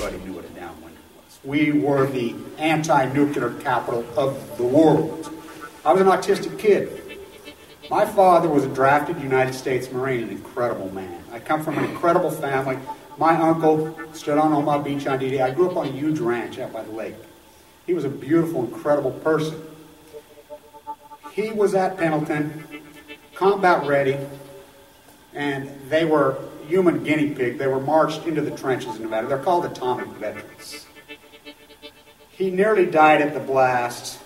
everybody knew what a downwinder was. We were the anti-nuclear capital of the world. I was an autistic kid. My father was a drafted United States Marine, an incredible man. I come from an incredible family. My uncle stood on Omaha Beach on D-Day. I grew up on a huge ranch out by the lake. He was a beautiful, incredible person. He was at Pendleton, combat ready, and they were human guinea pig. They were marched into the trenches in Nevada. They're called atomic veterans. He nearly died at the blast.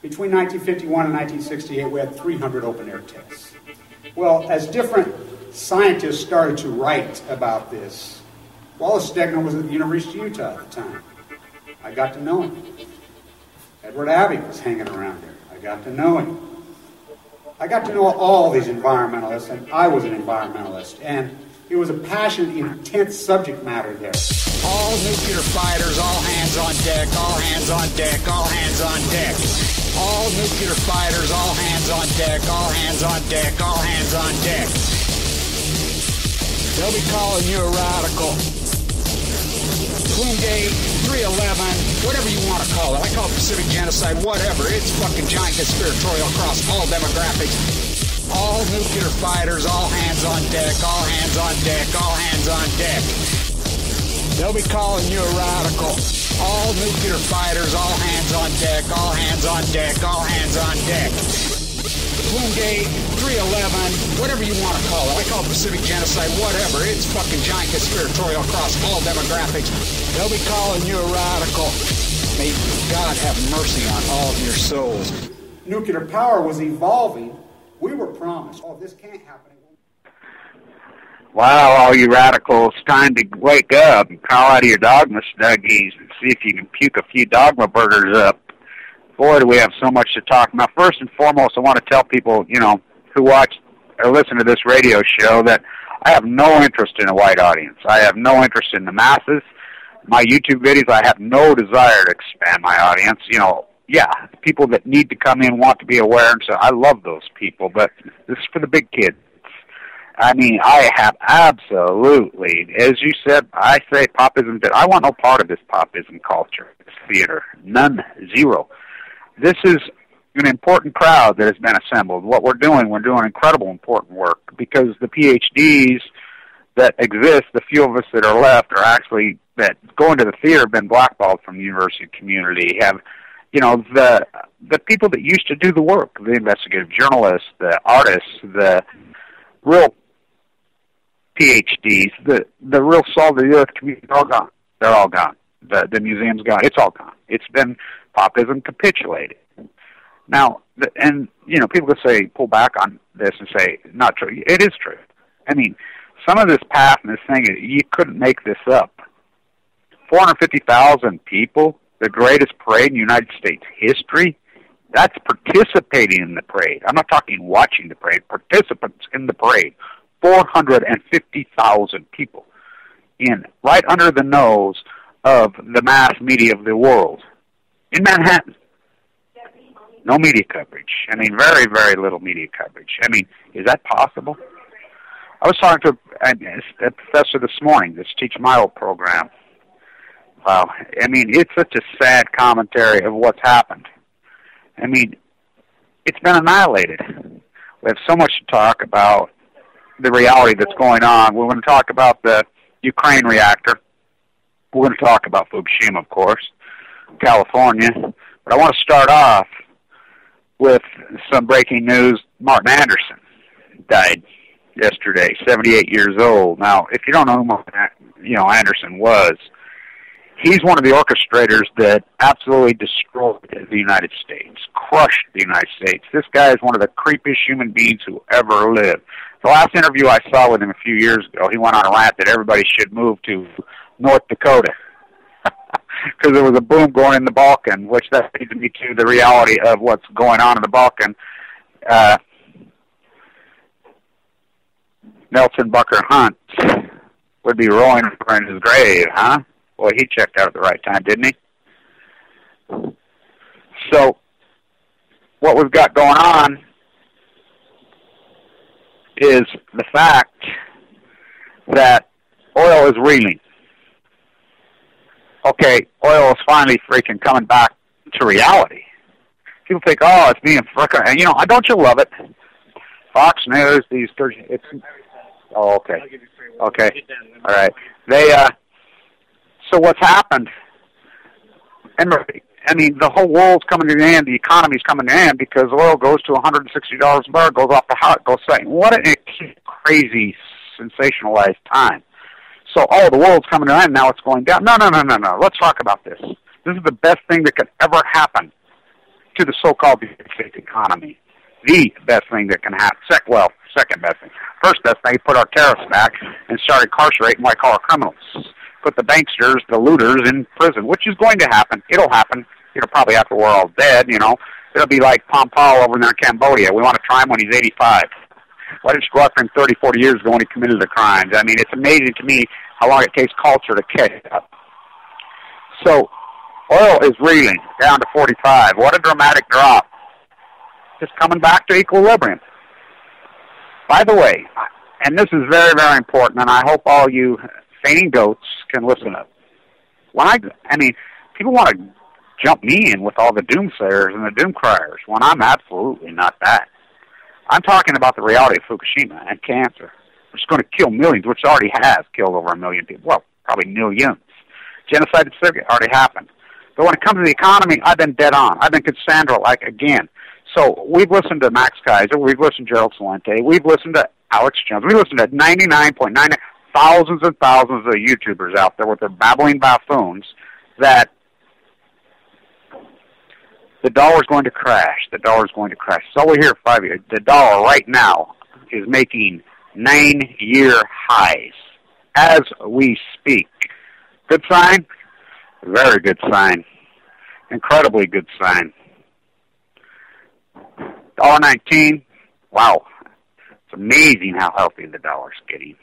Between 1951 and 1968, we had 300 open-air tests. Well, as different scientists started to write about this, Wallace Stegner was at the University of Utah at the time. I got to know him. Edward Abbey was hanging around there. I got to know him. I got to know all these environmentalists, and I was an environmentalist, and it was a passionate, intense subject matter there. All nuclear fighters, all hands on deck, all hands on deck, all hands on deck. All nuclear fighters, all hands on deck, all hands on deck, all hands on deck. They'll be calling you a radical. Twingate, 311, whatever you want to call it. I call it Pacific genocide, whatever. It's fucking giant conspiratorial across all demographics. All nuclear fighters, all hands on deck, all hands on deck, all hands on deck. They'll be calling you a radical. All nuclear fighters, all hands on deck, all hands on deck, all hands on deck. Twingate, 311, whatever you want to call it. I call it Pacific genocide, whatever. It's fucking giant conspiratorial across all demographics. They'll be calling you a radical. May God have mercy on all of your souls. Nuclear power was evolving. We were promised, oh, this can't happen. Wow, all you radicals, time to wake up and crawl out of your dogma snuggies and see if you can puke a few dogma burgers up. Boy, do we have so much to talk about. First and foremost, I want to tell people, who watch or listen to this radio show that I have no interest in a white audience. I have no interest in the masses. My YouTube videos, I have no desire to expand my audience. People that need to come in want to be aware, and so I love those people, but this is for the big kids. I mean, I have absolutely, as you said, I say popism, I want no part of this popism culture, this theater. None, zero. This is an important crowd that has been assembled. What we're doing incredible important work because the PhDs that exist, the few of us that are left are actually, that go into the theater have been blackballed from the university community, have, the people that used to do the work, the investigative journalists, the artists, the real PhDs, the real salt of the earth community, they're all gone. They're all gone. The museum's gone. It's all gone. It's been popism capitulated. Now, people could say, pull back on this and say, not true. It is true. I mean, some of this path and this thing, you couldn't make this up. 450,000 people, the greatest parade in United States history, that's participating in the parade. I'm not talking watching the parade, participants in the parade. 450,000 people right under the nose of the mass media of the world in Manhattan. No media coverage. I mean, very, very little media coverage. I mean, is that possible? I was talking to a professor this morning, this Teach My Old program. Wow. I mean, it's such a sad commentary of what's happened. I mean, it's been annihilated. We have so much to talk about the reality that's going on. We're going to talk about the Ukraine reactor. We're going to talk about Fukushima, of course, California. But I want to start off with some breaking news. Martin Anderson died yesterday, 78 years old. Now, if you don't know who Anderson was, he's one of the orchestrators that absolutely destroyed the United States, crushed the United States. This guy is one of the creepiest human beings who ever lived. The last interview I saw with him a few years ago, he went on a rant that everybody should move to North Dakota because there was a boom going in the Balkan, which that leads me to the reality of what's going on in the Balkan. Nelson Bucker Hunt would be rolling in his grave, huh? Boy, he checked out at the right time, didn't he? So, what we've got going on is the fact that oil is reeling. okay, oil is finally freaking coming back to reality. People think, oh, it's being frickin', and don't you love it? Fox News, it's, oh, okay, okay, all right. So what's happened, and I mean, the whole world's coming to the end, the economy's coming to the end because oil goes to $160 a barrel, goes off the hot, goes saying, what a crazy, sensationalized time. So, the world's coming to an end, now it's going down. No. Let's talk about this. This is the best thing that could ever happen to the so-called economy. The best thing that can happen. Second best thing. First best thing, put our tariffs back and start incarcerating white-collar criminals. Put the banksters, the looters in prison, which is going to happen. It'll happen. Probably after we're all dead, It'll be like Pompeo over there in Cambodia. We want to try him when he's 85. Why didn't you go after him 30, 40 years ago when he committed the crimes? I mean, it's amazing to me how long it takes culture to catch up. So, oil is reeling down to 45. What a dramatic drop. Just coming back to equilibrium. By the way, and this is very, very important, and I hope all you fainting goats can listen up. I mean, people want to jump me in with all the doomsayers and the doomcriers when I'm absolutely not that. I'm talking about the reality of Fukushima and cancer, which is going to kill millions, which already has killed over 1 million people. Well, probably millions. Genocide in Syria already happened. But when it comes to the economy, I've been dead on. I've been Cassandra-like again. So we've listened to Max Kaiser. We've listened to Gerald Celente. We've listened to Alex Jones. We listened to 99.99 thousands and thousands of YouTubers out there with their babbling buffoons that the dollar's going to crash. The dollar's going to crash. So we hear 5 years. The dollar right now is making 9-year highs as we speak. Good sign? Very good sign. Incredibly good sign. $1.19. Wow. It's amazing how healthy the dollar's getting.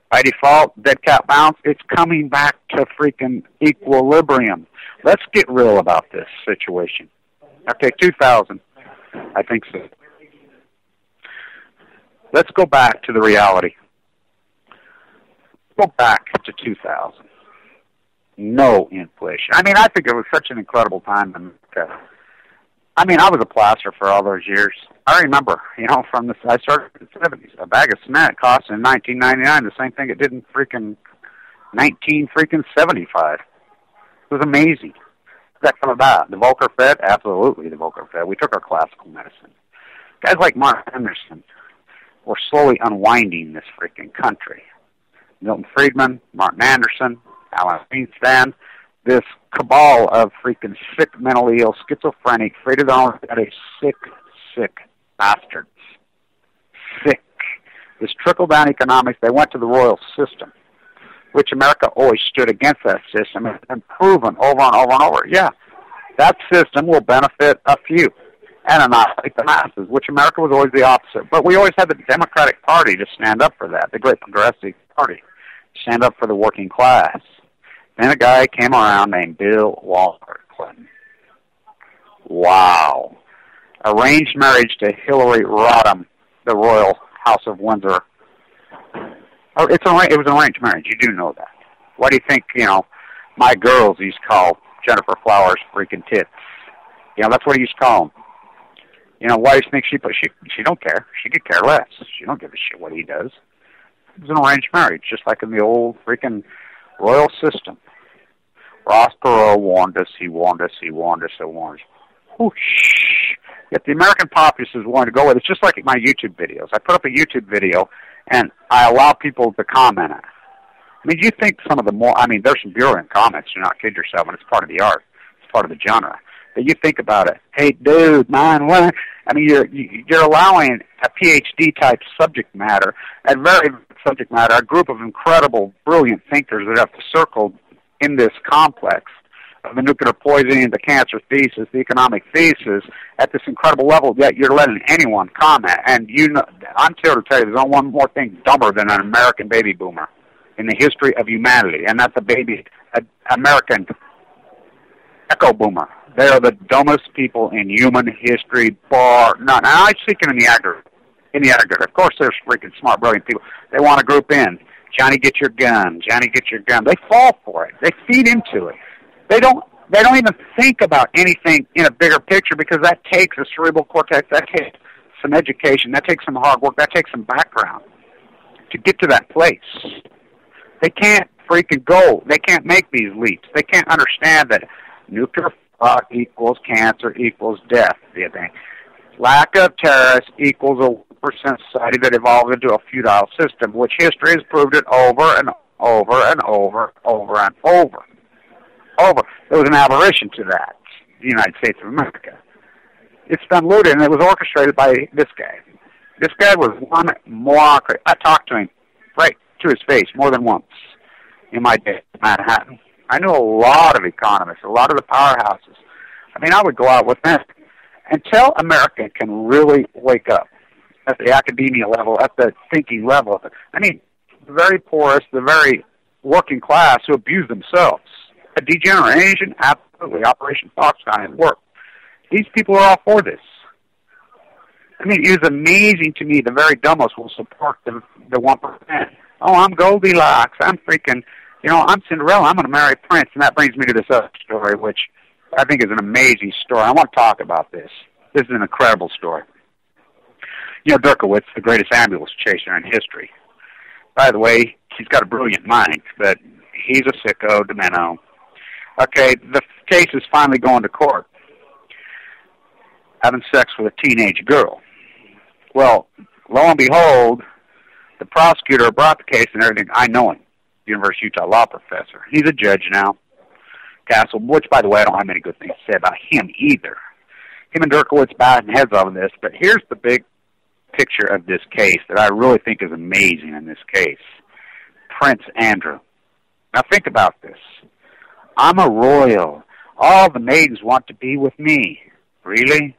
By default, dead cat bounce, it's coming back to freaking equilibrium. Let's get real about this situation. Okay, 2000. I think so. Let's go back to the reality. Go back to 2000. No inflation. I mean, I think it was such an incredible time in America. I mean, I was a plasterer for all those years. I remember, from I started in the 70s. A bag of cement cost in 1999 the same thing it did in freaking 1975. It was amazing. What's that come about? The Volcker Fed? Absolutely, the Volcker Fed. We took our classical medicine. Guys like Mark Anderson were slowly unwinding this freaking country. Milton Friedman, Martin Anderson, Alan Greenspan, this cabal of freaking sick, mentally ill, schizophrenic, afraid of their own identity, sick bastards. Sick. This trickle-down economics, they went to the royal system, which America always stood against that system and proven over and over and over. Yeah, that system will benefit a few and not like the masses, which America was always the opposite. But we always had the Democratic Party to stand up for that, the great progressive party, stand up for the working class. Then a guy came around named Bill Walker Clinton. Wow. Arranged marriage to Hillary Rodham, the Royal House of Windsor. It was an arranged marriage. You do know that. Why do you think, my girls used to call Jennifer Flowers freaking tits? That's what he used to call them. Why do you think she don't care? She could care less. She don't give a shit what he does. It was an arranged marriage, just like in the old freaking royal system. Ross Perot warned us, he warned us. Whoosh. Yet the American populace is willing to go with it. It's just like my YouTube videos. I put up a YouTube video, and I allow people to comment on it. I mean, do you think some of the there's some virulent comments, do not kid yourself, and it's part of the art. It's part of the genre. But you think about it. Hey, dude, man, what? I mean, you're allowing a PhD-type subject matter, a group of incredible, brilliant thinkers that have circled in this complex of the nuclear poisoning, the cancer thesis, the economic thesis, at this incredible level, yet you're letting anyone comment. And I'm here to tell you, there's only one more thing dumber than an American baby boomer in the history of humanity, and that's an American echo boomer. They are the dumbest people in human history, bar none. And I'm speaking in the aggregate. Of course, there's freaking smart, brilliant people. They want to group in. Johnny, get your gun. Johnny, get your gun. They fall for it. They feed into it. They don't even think about anything in a bigger picture because that takes a cerebral cortex, that takes some education, that takes some hard work, that takes some background to get to that place. They can't freaking go. They can't make these leaps. They can't understand that nuclear thought equals cancer equals death. You think lack of terrorists equals a percent society that evolved into a feudal system, which history has proved it over and over and over and over. There was an aberration to that, the United States of America. It's been looted, and it was orchestrated by this guy. This guy was one moron. I talked to him right to his face more than once in my day in Manhattan. I knew a lot of economists, a lot of the powerhouses. I mean, I would go out with them. Until America can really wake up at the academia level, at the thinking level. I mean, the very poorest, the very working class who abuse themselves. A degeneration, absolutely. Operation Foxconn has worked. These people are all for this. I mean, it is amazing to me the very dumbest will support the 1%. Oh, I'm Goldilocks. I'm freaking, I'm Cinderella. I'm going to marry Prince. And that brings me to this other story, which I think is an amazing story. I want to talk about this. This is an incredible story. Derkowitz, the greatest ambulance chaser in history. By the way, he's got a brilliant mind, but he's a sicko, demento. Okay, the case is finally going to court. Having sex with a teenage girl. Well, lo and behold, the prosecutor brought the case and everything. I know him, University of Utah law professor. He's a judge now. Castle, which, by the way, I don't have many good things to say about him either. Him and Derkowitz batting heads over this, but here's the big picture of this case that I really think is amazing in this case. Prince Andrew. Now think about this. I'm a royal. All the maidens want to be with me. Really?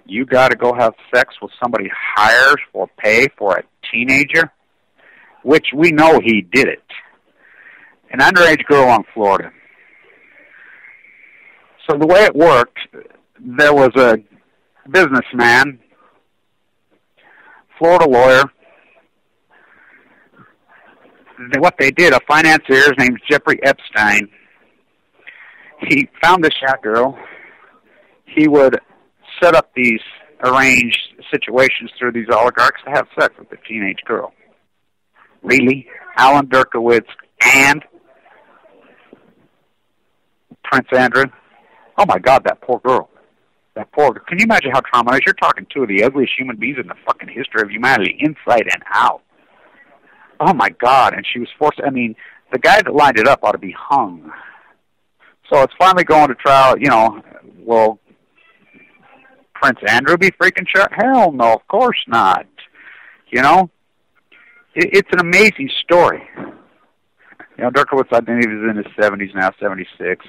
You got to go have sex with somebody hired for pay for a teenager? Which we know he did it. An underage girl in Florida. So the way it worked, there was a businessman, Florida lawyer. What they did, a financier, his name's Jeffrey Epstein. He found this young girl. He would set up these arranged situations through these oligarchs to have sex with a teenage girl. Really? Alan Derkowitz and Prince Andrew? Oh my God, that poor girl. That poor girl. Can you imagine how traumatized? You're talking two of the ugliest human beings in the fucking history of humanity, inside and out. Oh my God, and she was forced, the guy that lined it up ought to be hung. So it's finally going to trial, will Prince Andrew be freaking shot? Hell no, of course not. It's an amazing story. Derkowitz, I think he was in his 70s now, 76.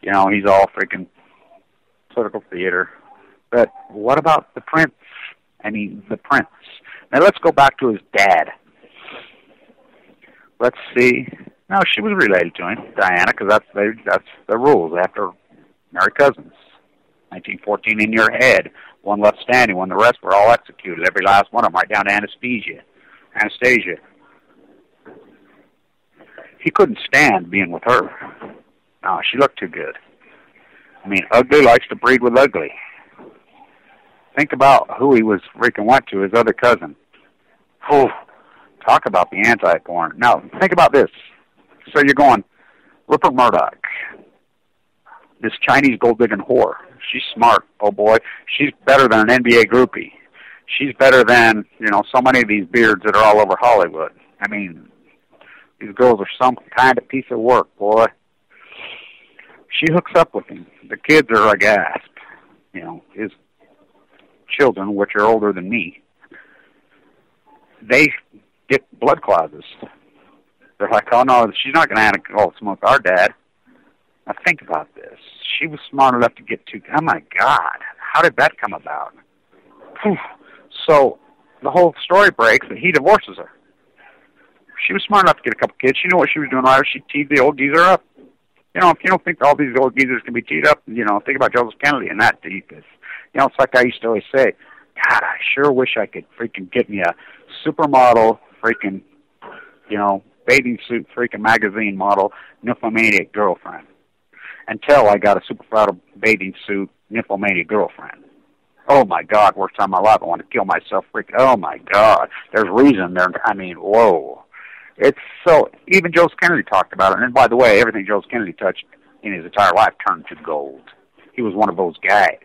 He's all freaking political theater. But what about the prince? The prince. Now let's go back to his dad. Let's see. No, she was related to him, Diana, because that's the rules. They have to marry cousins. 1914 in your head. One left standing when the rest were all executed. Every last one of them, right down to Anastasia. He couldn't stand being with her. No, she looked too good. Ugly likes to breed with ugly. Think about who he was freaking went to, his other cousin. Oh, talk about the anti-porn. Now, think about this. So you're going, Rupert Murdoch, this Chinese gold-digging whore. She's smart, oh boy. She's better than an NBA groupie. She's better than, so many of these beards that are all over Hollywood. These girls are some kind of piece of work, boy. She hooks up with him. The kids are aghast. His children, which are older than me, they get blood clots. They're like, oh no, she's not going to smoke our dad. Now think about this. She was smart enough to get to, oh my God, how did that come about? So the whole story breaks that he divorces her. She was smart enough to get a couple kids. She knew what she was doing right. She teed the old geezer up. If you don't think all these old geezers can be teed up, think about Joseph Kennedy and that deep. It's like I used to always say, God, I sure wish I could freaking get me a supermodel freaking, bathing suit freaking magazine model nymphomaniac girlfriend until I got a supermodel bathing suit nymphomaniac girlfriend. Oh my God, worst time of my life. I want to kill myself. Freaking, oh my God. There's reason there. I mean, whoa. It's so, even Joseph Kennedy talked about it. And by the way, everything Joseph Kennedy touched in his entire life turned to gold. He was one of those guys.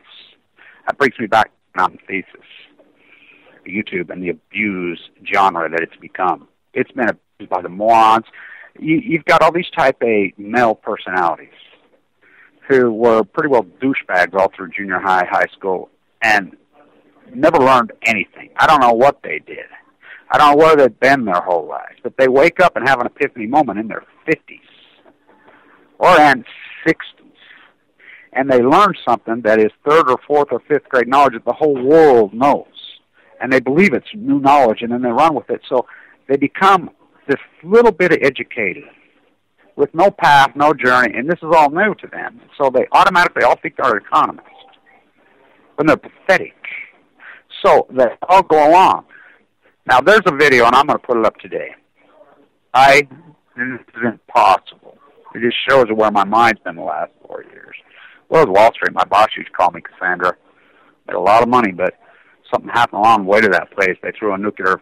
That brings me back to my thesis. YouTube and the abused genre that it's become. It's been abused by the morons. You've got all these type A male personalities who were pretty well douchebags all through junior high, high school, and never learned anything. I don't know what they did. I don't know where they've been their whole lives, but they wake up and have an epiphany moment in their 50s or in 60s, and they learn something that is third or fourth or fifth grade knowledge that the whole world knows, and they believe it's new knowledge, and then they run with it. So they become this little bit of educated with no path, no journey, and this is all new to them. So they automatically all think they're economists when they're pathetic. So they all go along. Now, there's a video, and I'm going to put it up today. This is impossible. It just shows where my mind's been the last 4 years. Well, it was Wall Street. My boss used to call me Cassandra. Made a lot of money, but something happened along the way to that place. They threw a nuclear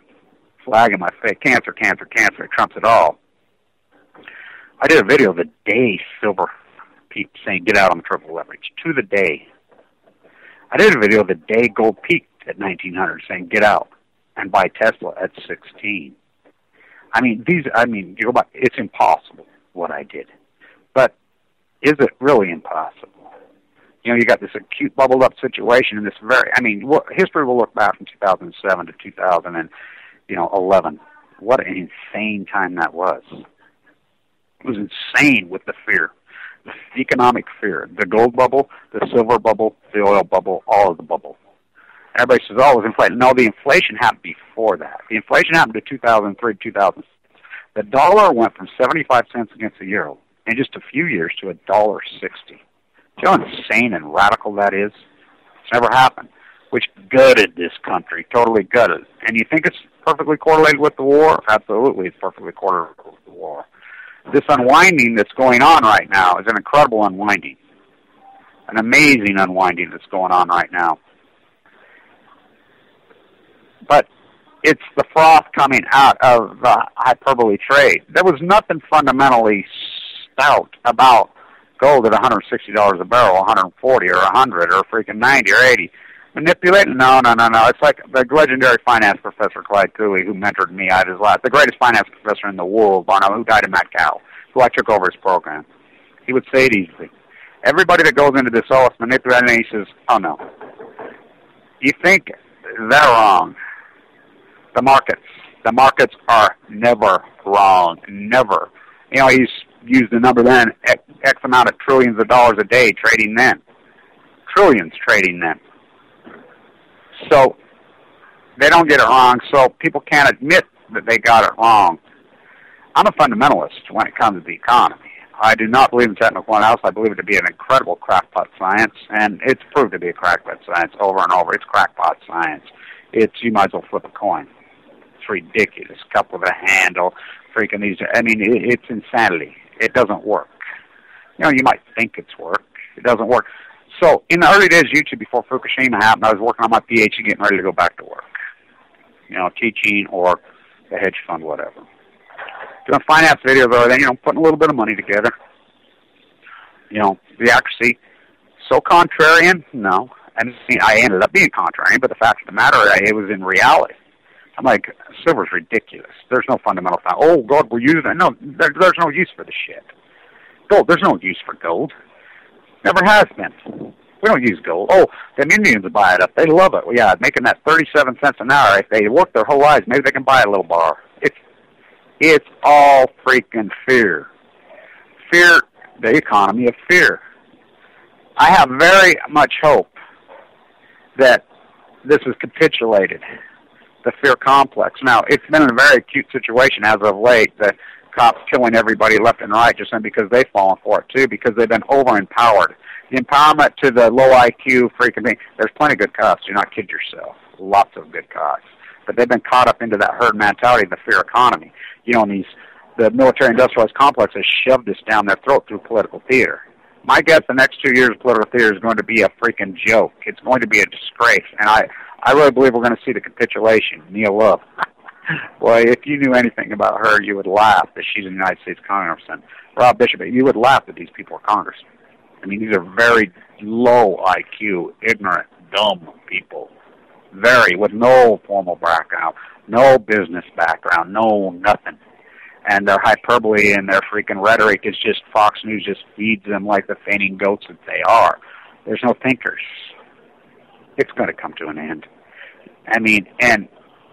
flag in my face. Cancer, cancer, cancer. It trumps it all. I did a video the day silver peaked saying, get out on the triple leverage. To the day. I did a video the day gold peaked at 1900 saying, get out and buy Tesla at 16. You go back, it's impossible what I did. But is it really impossible? You know, you got this acute bubbled up situation in this history will look back from 2007 to 2011. What an insane time that was. It was insane with the fear, the economic fear, the gold bubble, the silver bubble, the oil bubble, all of the bubble. Everybody says, oh, it was inflation. No, the inflation happened before that. The inflation happened to 2003, 2006. The dollar went from 75 cents against the euro in just a few years to $1.60. Do you know how insane and radical that is? It's never happened, which gutted this country, totally gutted. And you think it's perfectly correlated with the war? Absolutely, it's perfectly correlated with the war. This unwinding that's going on right now is an incredible unwinding, an amazing unwinding that's going on right now. But it's the froth coming out of the hyperbole trade. There was nothing fundamentally stout about gold at $160 a barrel, 140 or 100 or freaking 90 or 80. Manipulating? No. It's like the legendary finance professor Clyde Cooley, who mentored me out his last, the greatest finance professor in the world, Barnum, who died in Macau, who I took over his program. He would say it easily. Everybody that goes into this, oh, it's manipulating, and he says, oh, no. You think they're wrong. The markets are never wrong, never. You know, he's used the number then, X amount of trillions of dollars a day trading them. Trillions trading them. So they don't get it wrong, so people can't admit that they got it wrong. I'm a fundamentalist when it comes to the economy. I do not believe in technical analysis. I believe it to be an incredible crackpot science, and it's proved to be a crackpot science over and over. It's crackpot science. You might as well flip a coin. It's ridiculous. Cup with a handle, freaking these. It's insanity. It doesn't work. You know, you might think it's work. It doesn't work. So in the early days of YouTube, before Fukushima happened, I was working on my PhD, getting ready to go back to work. You know, teaching or a hedge fund, whatever. Doing finance videos or then, putting a little bit of money together. You know, the accuracy. So contrarian? No. And I ended up being contrarian, but the fact of the matter, it was in reality. I'm like, silver's ridiculous. There's no fundamental fact. Oh, God, we're using it. No, there's no use for the shit. Gold, there's no use for gold. Never has been. We don't use gold. Oh, the Indians buy it up. They love it. Well, yeah, making that 37 cents an hour. If they work their whole lives, maybe they can buy a little bar. It's all freaking fear. Fear, the economy of fear. I have very much hope that this is capitulated, the fear complex. Now, it's been a very acute situation as of late, the cops killing everybody left and right just because they've fallen for it, too, because they've been over-empowered. The empowerment to the low IQ freaking thing, there's plenty of good cops. Do not kid yourself. Lots of good cops. But they've been caught up into that herd mentality of the fear economy. You know, these the military-industrialized complex has shoved this down their throat through political theater. My guess the next 2 years of political theater is going to be a freaking joke. It's going to be a disgrace. And I really believe we're going to see the capitulation. Neil Love. Boy, if you knew anything about her, you would laugh that she's a United States Congressman. Rob Bishop, you would laugh that these people are congressmen. I mean, these are very low IQ, ignorant, dumb people. Very, with no formal background, no business background, no nothing. And their hyperbole and their freaking rhetoric is just, Fox News just feeds them like the fainting goats that they are. There's no thinkers. It's going to come to an end. I mean, and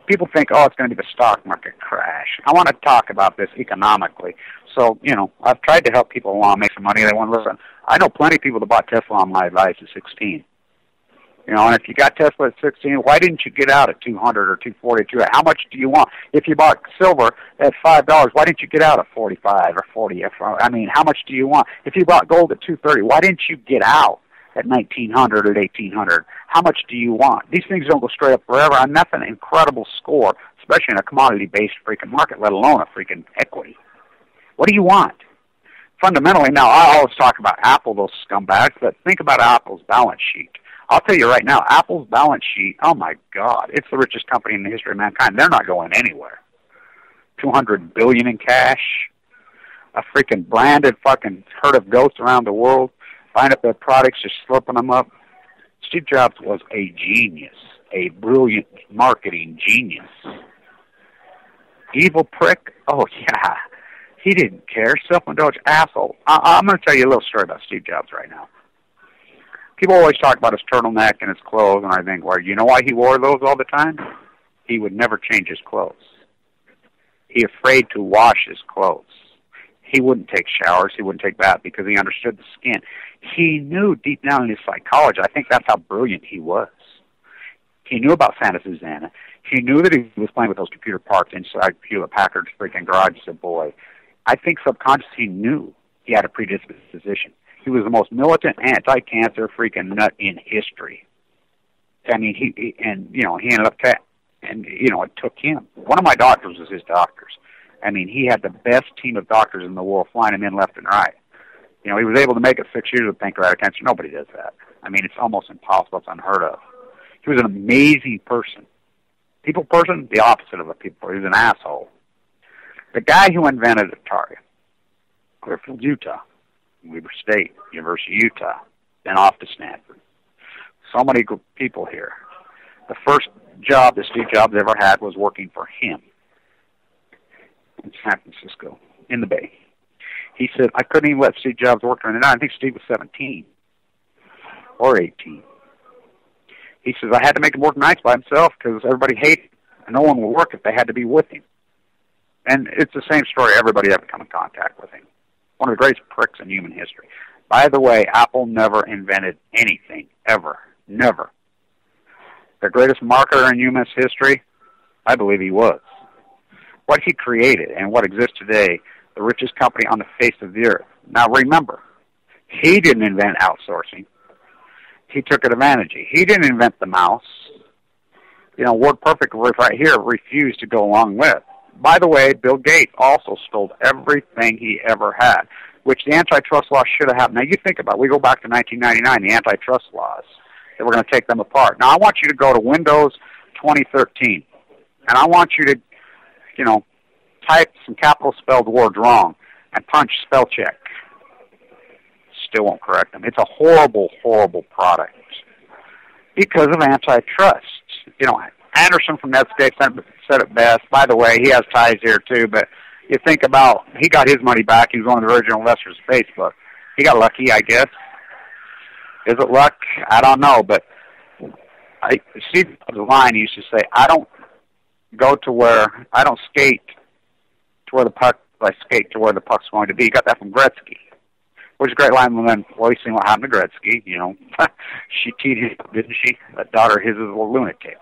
people think, oh, it's going to be the stock market crash. I want to talk about this economically. So, you know, I've tried to help people along make some money. They want to listen. I know plenty of people that bought Tesla on my advice at 16. You know, and if you got Tesla at 16, why didn't you get out at 200 or 240? How much do you want? If you bought silver at $5, why didn't you get out at 45 or 40? I mean, how much do you want? If you bought gold at 230, why didn't you get out at 1900 or 1800? How much do you want? These things don't go straight up forever, and that's an incredible score, especially in a commodity-based freaking market, let alone a freaking equity. What do you want? Fundamentally, now, I always talk about Apple, those scumbags, but think about Apple's balance sheet. I'll tell you right now, Apple's balance sheet, oh my God, it's the richest company in the history of mankind. They're not going anywhere. $200 billion in cash, a freaking branded fucking herd of goats around the world, buying up their products, just slurping them up. Steve Jobs was a genius, a brilliant marketing genius. Evil prick? Oh yeah, he didn't care. Self-indulgent asshole. I'm going to tell you a little story about Steve Jobs right now. People always talk about his turtleneck and his clothes, and I think, well, you know why he wore those all the time? He would never change his clothes. He afraid to wash his clothes. He wouldn't take showers. He wouldn't take baths because he understood the skin. He knew deep down in his psychology, I think that's how brilliant he was. He knew about Santa Susana. He knew that he was playing with those computer parts inside Hewlett-Packard's freaking garage as a boy. I think subconsciously he knew he had a predisposition. He was the most militant anti-cancer freaking nut in history. I mean, he ended up, it took him. One of my doctors was his doctors. I mean, he had the best team of doctors in the world flying him in left and right. You know, he was able to make it 6 years with pancreatic cancer. Nobody does that. I mean, it's almost impossible. It's unheard of. He was an amazing person. People person, the opposite of a people. He was an asshole. The guy who invented Atari, Clearfield, Utah, Weber State, University of Utah, then off to Stanford. So many people here. The first job that Steve Jobs ever had was working for him in San Francisco, in the Bay. He said, I couldn't even let Steve Jobs work during the night. I think Steve was 17 or 18. He says, I had to make him work nights by himself because everybody hated him, and no one would work if they had to be with him. And it's the same story. Everybody ever come in contact with him. One of the greatest pricks in human history. By the way, Apple never invented anything, ever. Never. The greatest marketer in human history, I believe he was. What he created and what exists today, the richest company on the face of the earth. Now remember, he didn't invent outsourcing. He took advantage. He didn't invent the mouse. You know, WordPerfect right here refused to go along with. By the way, Bill Gates also stole everything he ever had, which the antitrust laws should have happened. Now, you think about it. We go back to 1999, the antitrust laws, that we're going to take them apart. Now, I want you to go to Windows 2013, and I want you to, type some capital spelled words wrong and punch spell check. Still won't correct them. It's a horrible, horrible product because of antitrust. Anderson from Netscape said it best. By the way, he has ties here too, but you think about, he got his money back. He was one of the original investors of Facebook. He got lucky, I guess. Is it luck? I don't know, but Steve Line used to say, I don't skate to where the puck, I skate to where the puck's going to be. He got that from Gretzky. Which is a great line, and then, well, you seen what happened to Gretzky, She teed him, didn't she? That daughter of his is a lunatic,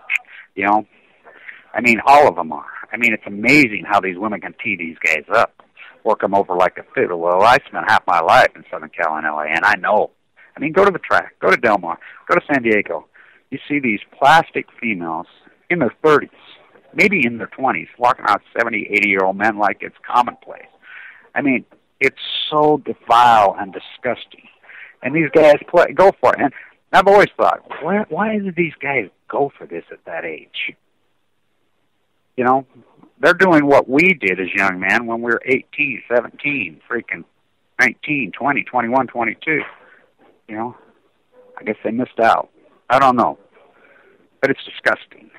I mean, all of them are. I mean, it's amazing how these women can tee these guys up, work them over like a fiddle. Well, I spent half my life in Southern Cal and L.A., and I know. I mean, go to the track, go to Del Mar, go to San Diego. You see these plastic females in their 30s, maybe in their 20s, walking around 70, 80-year-old men like it's commonplace. I mean, it's so vile and disgusting. And these guys go for it. And I've always thought, why do these guys go for this at that age? You know, they're doing what we did as young men when we were 18, 17, freaking 19, 20, 21, 22. You know, I guess they missed out. I don't know. But it's disgusting.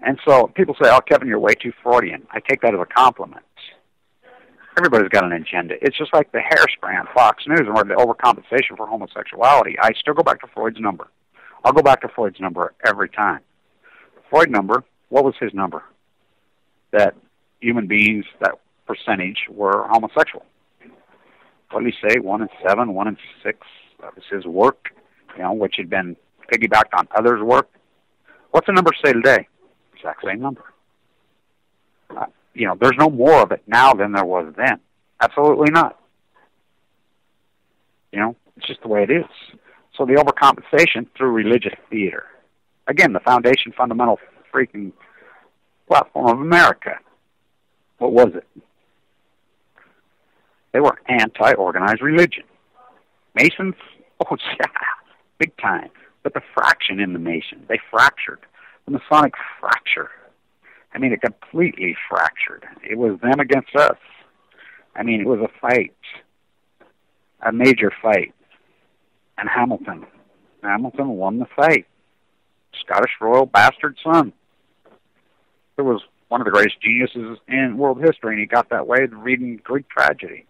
And so people say, oh, Kevin, you're way too Freudian. I take that as a compliment. Everybody's got an agenda. It's just like the hairspray on Fox News or the overcompensation for homosexuality. I still go back to Freud's number. I'll go back to Freud's number every time. Freud's number, what was his number? That human beings, that percentage, were homosexual. What did he say? 1 in 7, 1 in 6. That was his work, you know, which had been piggybacked on others' work. What's the number say today? Exact same number. You know, there's no more of it now than there was then. Absolutely not. You know, it's just the way it is. So the overcompensation through religious theater. Again, the foundation, fundamental freaking platform of America. What was it? They were anti-organized religion. Masons, oh yeah, big time. But the fraction in the Masons, they fractured. The Masonic fracture. I mean, it completely fractured. It was them against us. I mean, it was a fight, a major fight. And Hamilton won the fight. Scottish royal bastard son. It was one of the greatest geniuses in world history, and he got that way reading Greek tragedy.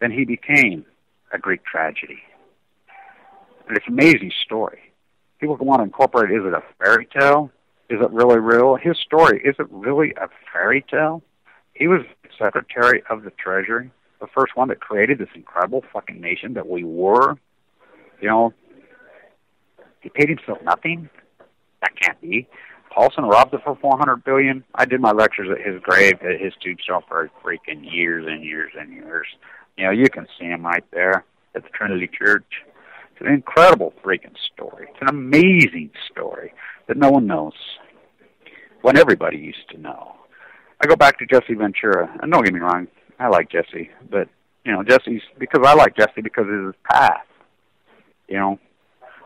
Then he became a Greek tragedy. And it's an amazing story. People want to incorporate, is it a fairy tale? Is it really real? His story, is it really a fairy tale? He was Secretary of the Treasury, the first one that created this incredible fucking nation that we were. You know, he paid himself nothing? That can't be. Paulson robbed it for $400 billion. I did my lectures at his grave, at his tombstone for freaking years and years and years. You know, you can see him right there at the Trinity Church. It's an incredible freaking story. It's an amazing story that no one knows, when everybody used to know. I go back to Jesse Ventura, and don't get me wrong, I like Jesse, but, you know, I like Jesse because of his path. You know,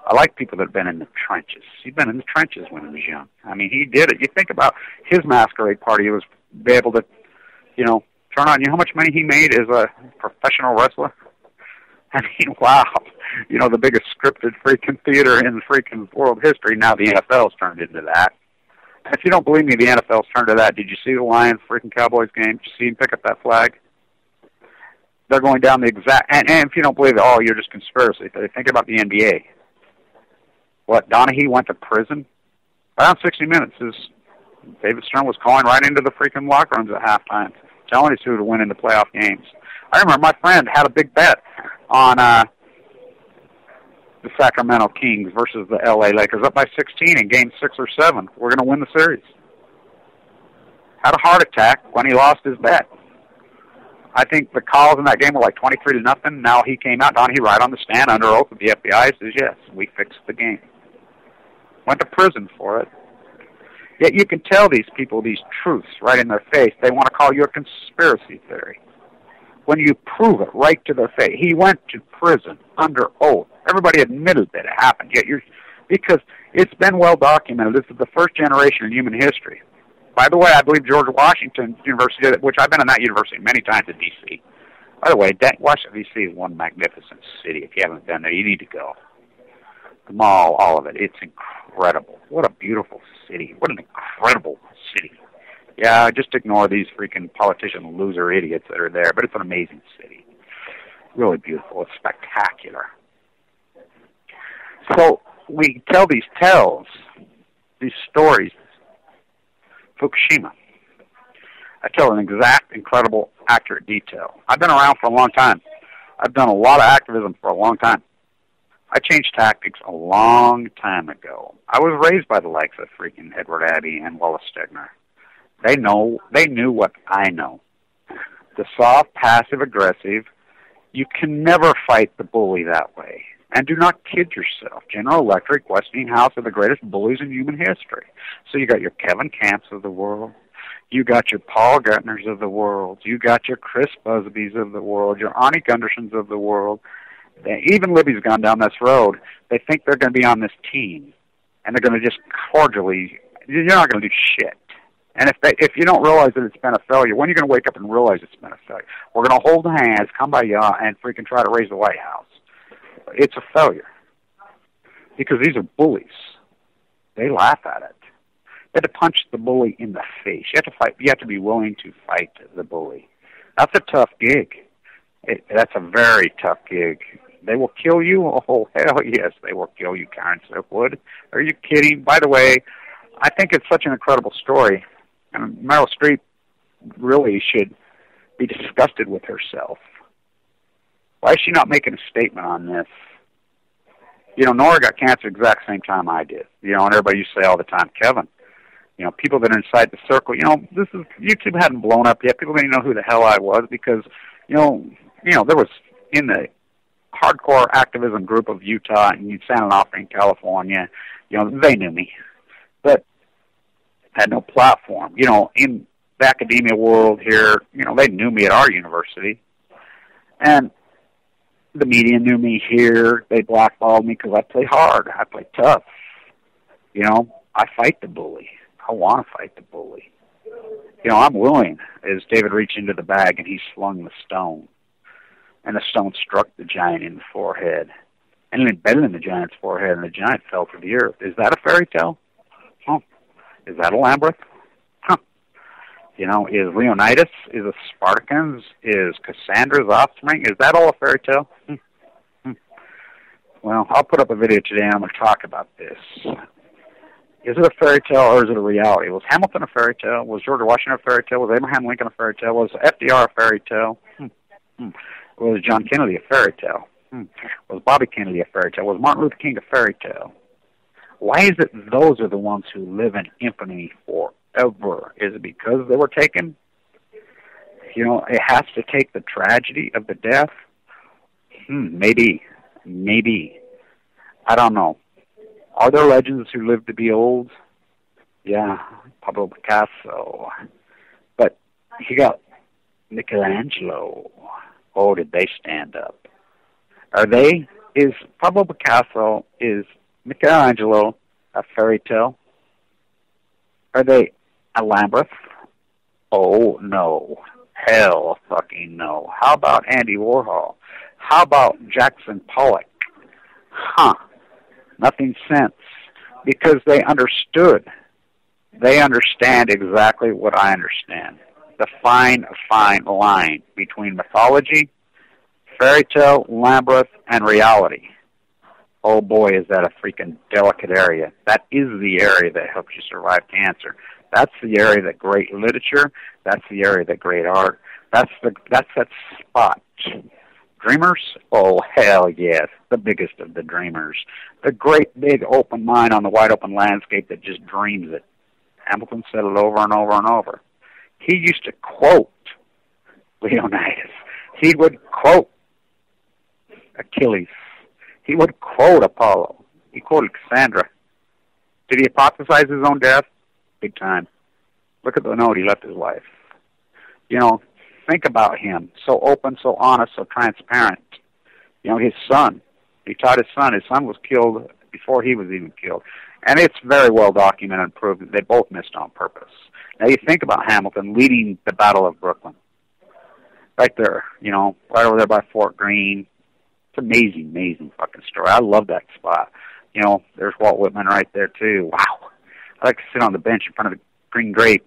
I like people that have been in the trenches. He's been in the trenches when he was young. I mean, he did it. You think about his masquerade party, he was able to, you know, turn on. You know how much money he made as a professional wrestler? I mean, wow. You know, the biggest scripted freaking theater in freaking world history. Now the NFL's turned into that. And if you don't believe me, the NFL's turned to that. Did you see the Lions freaking Cowboys game? Did you see him pick up that flag? They're going down the exact... And if you don't believe it, oh, you're just conspiracy. Think about the NBA. What, Donaghy went to prison? Around 60 Minutes, David Stern was calling right into the freaking locker rooms at halftime, telling us who to win in the playoff games. I remember my friend had a big bet on the Sacramento Kings versus the L.A. Lakers, up by 16 in Game 6 or 7. We're going to win the series. Had a heart attack when he lost his bet. I think the calls in that game were like 23-0. Now he came out, Donaghy, right on the stand under oath with the FBI, says, yes, we fixed the game. Went to prison for it. Yet you can tell these people these truths right in their face. They want to call you a conspiracy theory. When you prove it right to their face, he went to prison under oath. Everybody admitted that it happened. Yet because it's been well documented. This is the first generation in human history. By the way, I believe George Washington University, which I've been in that university many times in D.C. By the way, Washington, D.C. is one magnificent city. If you haven't been there, you need to go. The mall, all of it. It's incredible. What a beautiful city. What an incredible city. Yeah, just ignore these freaking politician loser idiots that are there, but it's an amazing city. Really beautiful. It's spectacular. So we tell these tales, these stories. Fukushima. I tell an exact, incredible, accurate detail. I've been around for a long time. I've done a lot of activism for a long time. I changed tactics a long time ago. I was raised by the likes of freaking Edward Abbey and Wallace Stegner. They knew what I know. The soft, passive-aggressive, You can never fight the bully that way. And do not kid yourself. General Electric, Westinghouse are the greatest bullies in human history. So you got your Kevin Camps of the world. You got your Paul Gettners of the world. You got your Chris Busbys of the world. Your Arnie Gundersons of the world. Even Libby's gone down this road. They think they're going to be on this team. And they're going to just cordially, you're not going to do shit. And if you don't realize that it's been a failure, when are you going to wake up and realize it's been a failure? We're going to hold hands, come by ya, and freaking try to raise the White House. It's a failure. Because these are bullies. They laugh at it. You have to punch the bully in the face. You have to fight. You have to be willing to fight the bully. That's a tough gig. That's a very tough gig. They will kill you? Oh, hell yes, they will kill you, Karen Silkwood. Are you kidding? By the way, I think it's such an incredible story. And Meryl Streep really should be disgusted with herself. Why is she not making a statement on this? You know, Nora got cancer exact same time I did. You know, and everybody used to say all the time, Kevin, you know, people that are inside the circle, you know, YouTube hadn't blown up yet. People didn't know who the hell I was because, you know, there was in the hardcore activism group of Utah and San Onofre in California, you know, they knew me, but had no platform. You know, in the academia world here, you know, they knew me at our university, and the media knew me here. They blackballed me because I play hard. I play tough. You know, I fight the bully. I want to fight the bully. You know, I'm willing. As David reached into the bag and he slung the stone, and the stone struck the giant in the forehead, and it embedded in the giant's forehead, and the giant fell to the earth. Is that a fairy tale? Huh. Is that a Lambert? Huh. You know, is Leonidas, is the Spartacans, is Cassandra's offspring, is that all a fairy tale? Well, I'll put up a video today and I'm going to talk about this. Is it a fairy tale or is it a reality? Was Hamilton a fairy tale? Was George Washington a fairy tale? Was Abraham Lincoln a fairy tale? Was FDR a fairy tale? Was John Kennedy a fairy tale? Was Bobby Kennedy a fairy tale? Was Martin Luther King a fairy tale? Why is it those are the ones who live in infamy forever? Is it because they were taken? You know, it has to take the tragedy of the death? Maybe. I don't know. Are there legends who live to be old? Yeah, Pablo Picasso. But you got Michelangelo. Oh, did they stand up? Is Pablo Picasso, is Michelangelo a fairy tale? Are they a Lambert? Oh, no. Hell fucking no. How about Andy Warhol? How about Jackson Pollock? Nothing sense. Because they understood. They understand exactly what I understand. The fine line between mythology, fairy tale, Lambert, and reality. Oh boy, is that a freaking delicate area. That is the area that helps you survive cancer. That's the area that great literature, that's the area that great art, that's that spot. Dreamers? Oh, hell yes, the biggest of the dreamers. The great big open mind on the wide open landscape that just dreams it. Hamilton said it over and over and over. He used to quote Leonidas. He would quote Achilles. He would quote Apollo. He quoted Cassandra. Did he hypothesize his own death? Big time. Look at the note he left his wife. You know, think about him. So open, so honest, so transparent. You know, his son. He taught his son. His son was killed before he was even killed. And it's very well documented and proved that they both missed on purpose. Now you think about Hamilton leading the Battle of Brooklyn. Right there, you know, right over there by Fort Greene. It's amazing, amazing fucking story. I love that spot. You know, there's Walt Whitman right there too. Wow. I like to sit on the bench in front of the Green Grape.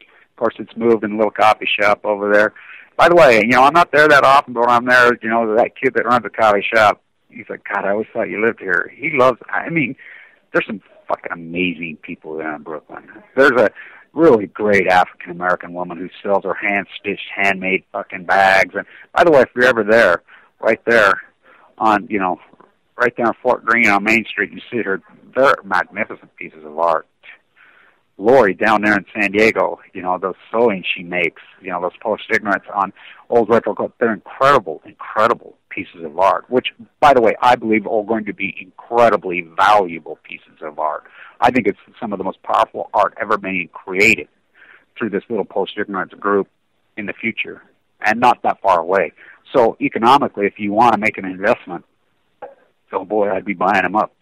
Of course, it's moved in a little coffee shop over there. By the way, you know, I'm not there that often, but when I'm there, you know, that kid that runs the coffee shop, he's like, God, I always thought you lived here. He loves, I mean, there's some fucking amazing people there in Brooklyn. There's a really great African-American woman who sells her hand-stitched, handmade fucking bags. And by the way, if you're ever there, right there on, you know, right there on Fort Greene on Main Street, you see her. They're magnificent pieces of art. Lori down there in San Diego, you know, those sewing she makes, you know, those post-ignorance on old retro clothes, they're incredible, incredible pieces of art, which, by the way, I believe are going to be incredibly valuable pieces of art. I think it's some of the most powerful art ever being created through this little post-ignorance group in the future, and not that far away. So economically, if you want to make an investment, oh boy, I'd be buying them up.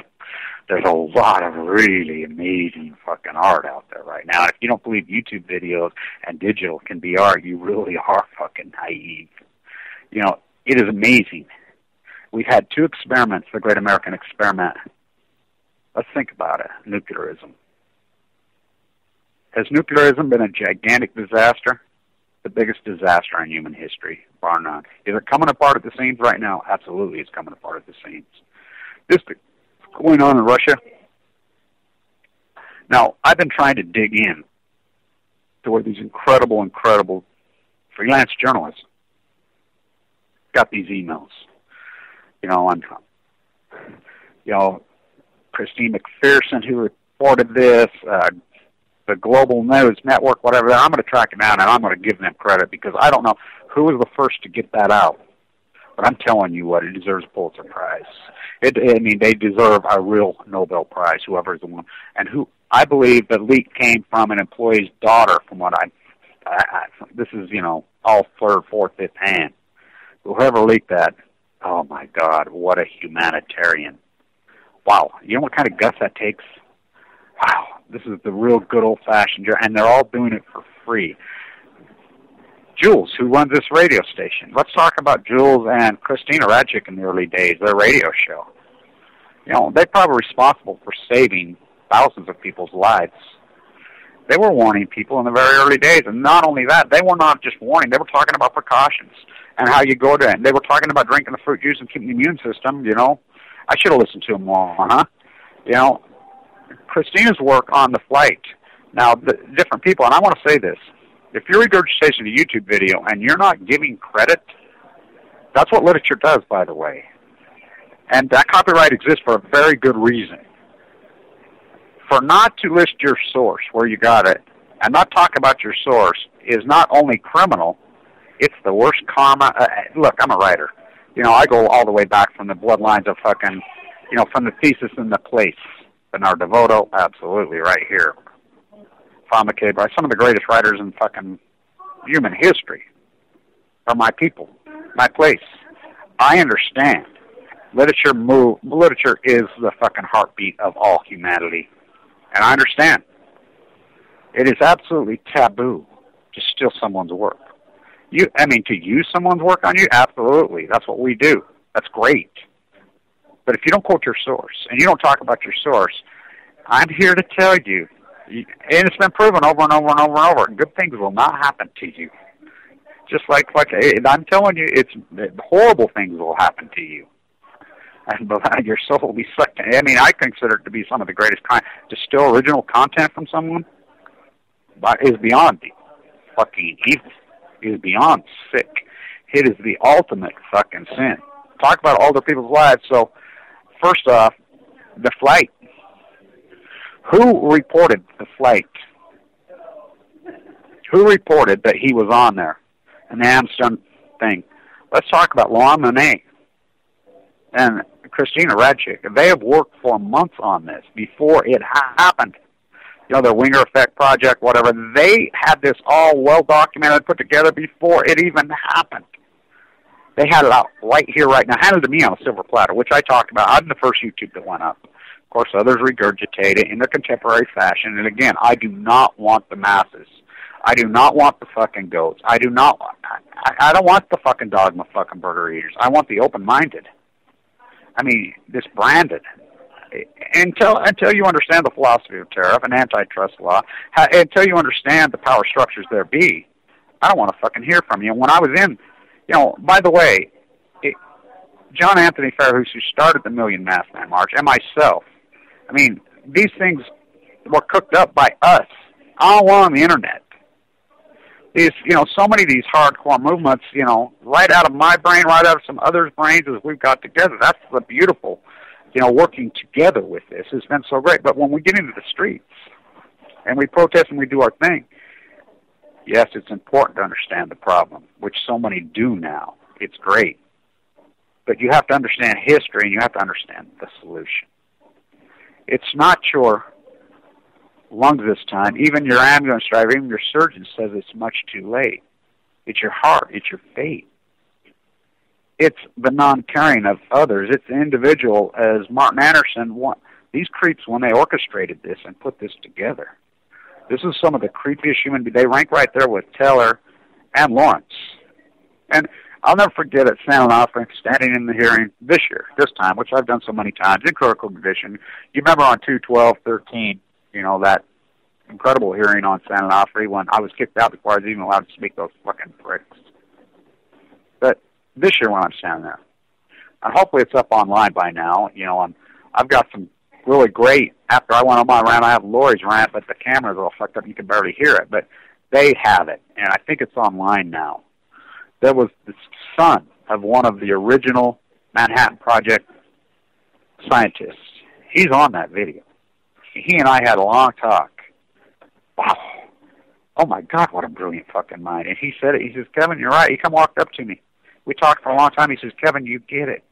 There's a lot of really amazing fucking art out there right now. If you don't believe YouTube videos and digital can be art, you really are fucking naive. You know, it is amazing. We've had 2 experiments, the Great American Experiment. Let's think about it. Nuclearism. Has nuclearism been a gigantic disaster? The biggest disaster in human history, bar none. Is it coming apart at the seams right now? Absolutely, it's coming apart at the seams. This going on in Russia. Now, I've been trying to dig in to where these incredible, incredible freelance journalists got these emails. You know, on, you know, Christine McPherson, who reported this, the Global News Network, whatever. I'm going to track it down, and I'm going to give them credit because I don't know who was the first to get that out. But I'm telling you what, it deserves a Pulitzer Prize. I mean, they deserve a real Nobel Prize, whoever is the one. And who I believe the leak came from an employee's daughter, from what this is, you know, all third, fourth, fifth hand. Whoever leaked that, oh my God, what a humanitarian. Wow, you know what kind of guts that takes? Wow, this is the real good old-fashioned, and they're all doing it for free. Jules, who runs this radio station. Let's talk about Jules and Christina Radchick in the early days, their radio show. You know, they're probably responsible for saving thousands of people's lives. They were warning people in the very early days, and not only that, they were not just warning, they were talking about precautions and how you go to it. They were talking about drinking the fruit juice and keeping the immune system, you know. I should have listened to them more, huh? You know, Christina's work on the flight. Now, the different people, and I want to say this, if you're regurgitating a YouTube video and you're not giving credit, that's what literature does, by the way. And that copyright exists for a very good reason. For not to list your source, where you got it, and not talk about your source is not only criminal, it's the worst karma. Look, I'm a writer. You know, I go all the way back from the bloodlines of fucking, you know, from the Thesis and the Place. Bernard DeVoto, absolutely, right here. Fama Cabra, some of the greatest writers in fucking human history are my people, my place. I understand. Literature is the fucking heartbeat of all humanity. And I understand. It is absolutely taboo to steal someone's work. To use someone's work on you, absolutely. That's what we do. That's great. But if you don't quote your source, and you don't talk about your source, I'm here to tell you, and it's been proven over and over and over and over, good things will not happen to you. Just like I'm telling you, horrible things will happen to you. And your soul will be sucked in. I mean, I consider it to be some of the greatest kind. To steal original content from someone is beyond fucking evil. It is beyond sick. It is the ultimate fucking sin. Talk about older people's lives. So, first off, the flight. Who reported the flight? Who reported that he was on there? And the Amsterdam thing. Let's talk about Laurent Monet and Christina Radchick. They have worked for months on this before it happened. You know, the Winger Effect Project, whatever. They had this all well documented, put together before it even happened. They had it out right here, right now, handed to me on a silver platter, which I talked about. I'm the first YouTube that went up. Of course, others regurgitate it in their contemporary fashion. And again, I do not want the masses. I do not want the fucking goats. I don't want the fucking dogma fucking burger eaters. I want the open-minded. I mean, this branded. Until you understand the philosophy of tariff and antitrust law, until you understand the power structures there be, I don't want to fucking hear from you. When I was in, you know, by the way, John Anthony Fairhurst, who started the Million Mass Man March, and myself, I mean, these things were cooked up by us all on the internet. These, you know, so many of these hardcore movements, you know, right out of my brain, right out of some others' brains as we've got together. That's the beautiful, you know, working together with this has been so great. But when we get into the streets and we protest and we do our thing. Yes, it's important to understand the problem, which so many do now. It's great. But you have to understand history, and you have to understand the solution. It's not your lungs this time. Even your ambulance driver, even your surgeon says it's much too late. It's your heart. It's your fate. It's the non-caring of others. It's the individual, as Martin Anderson, these creeps, when they orchestrated this and put this together, this is some of the creepiest human beings. They rank right there with Taylor and Lawrence. And I'll never forget at San Onofre, standing in the hearing this time, which I've done so many times, in critical condition. You remember on 2/12/13, that incredible hearing on San Onofre when I was kicked out before I was even allowed to speak, those fucking pricks. But this year when I'm standing there, and hopefully it's up online by now, I've got some really great, after I went on my rant, I have Lori's rant, but the camera's all fucked up, you can barely hear it, but they have it, and I think it's online now. There was the son of one of the original Manhattan Project scientists. He's on that video. He and I had a long talk. Wow. Oh my God, what a brilliant fucking mind. And he said it. He says, Kevin, you're right. He walked up to me. We talked for a long time. He says, Kevin, you get it.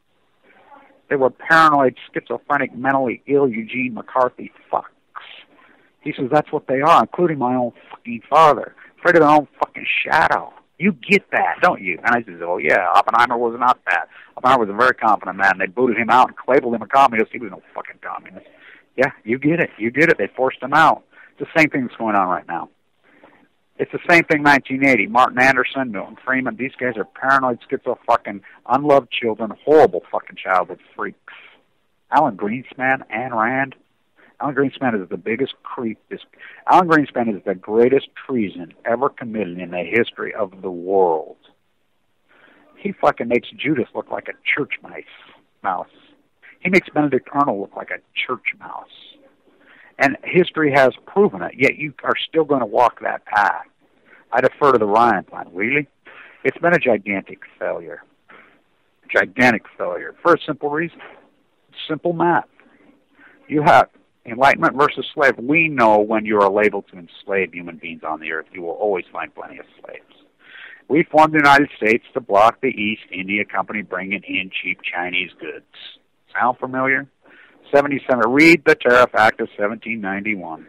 They were paranoid, schizophrenic, mentally ill Eugene McCarthy fucks. He says, that's what they are, including my own fucking father. Afraid of their own fucking shadow. You get that, don't you? And I says, oh yeah, Oppenheimer was not that. Oppenheimer was a very confident man. They booted him out and labeled him a communist. He was no fucking communist. Yeah, you get it. You did it. They forced him out. It's the same thing that's going on right now. It's the same thing 1980. Martin Anderson, Milton Freeman, these guys are paranoid, schizo-fucking, unloved children, horrible fucking childhood freaks. Alan Greenspan, Ayn Rand. Alan Greenspan is the biggest creep. Alan Greenspan is the greatest treason ever committed in the history of the world. He fucking makes Judas look like a church mouse. He makes Benedict Arnold look like a church mouse. And history has proven it, yet you are still going to walk that path. I defer to the Ryan plan. Really? It's been a gigantic failure. Gigantic failure. For a simple reason. Simple math. You have enlightenment versus slave. We know when you are labeled to enslave human beings on the earth, you will always find plenty of slaves. We formed the United States to block the East India Company bringing in cheap Chinese goods. Sound familiar? 77. Read the Tariff Act of 1791.